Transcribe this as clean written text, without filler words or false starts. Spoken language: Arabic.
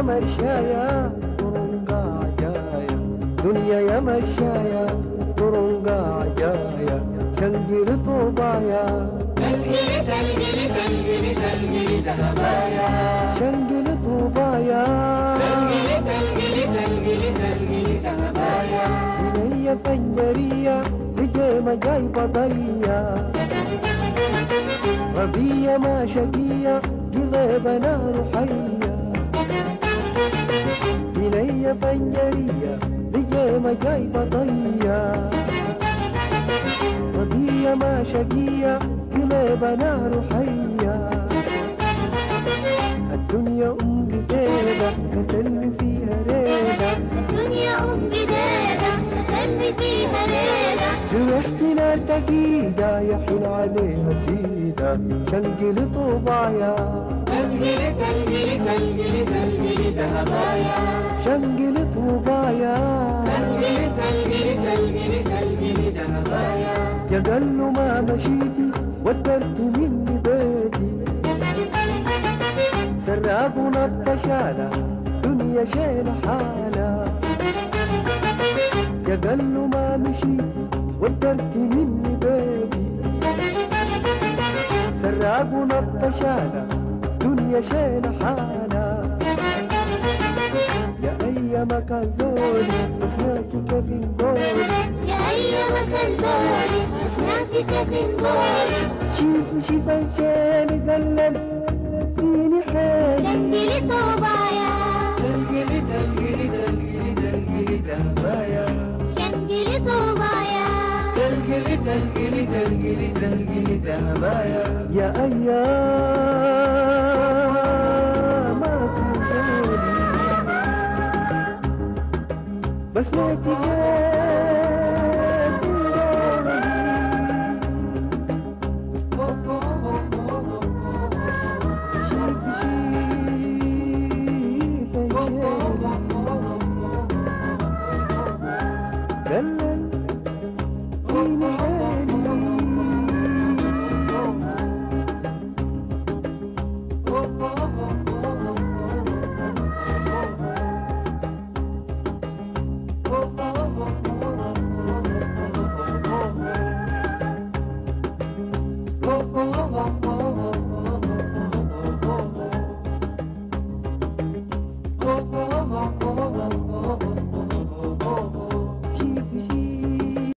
مشايا turunga jaya dunia ya mashaya turunga jaya shangir to baya talgili talgili talgili talgili dahabaya shangir to baya talgili talgili talgili talgili dahabaya dunia fanjariya dige majai badariya ربية ما شقية قلبنا روحية بنية فنجرية بجيمة جايبة طية ربية ما شقية قلبنا روحية الدنيا جديدة كتلمي فيها ريدة الدنيا جديدة كتلمي فيها ريدة جرحتنا تقيدة يحين عليها سيدة شنقل طوبايا تلقلي تلقلي تلقلي تلقلي دهبايا شنقل طوبايا تلقلي تلقلي تلقلي تلقلي دهبايا يا قلو ما مشيتي ودرت مني بيتي سرابنا التشالة دنيا شيل حالة يا قلو ما مشيتي ودرت مني بيتي سرابنا التشالة دنيا شيل حالة يا أيامك زولي اسمعتي كيف نقول يا أيامك زولي اسمعتي كيف نقول شوف الشيل قلل فيني حالي شنقلي طوبايا تلقلي تلقلي تلقلي تلقلي دهبايا شنقلي طوبايا تلقلي تلقلي تلقلي تلقلي دهبايا يا أيامك زولي بس ما Oh, oh, oh, oh.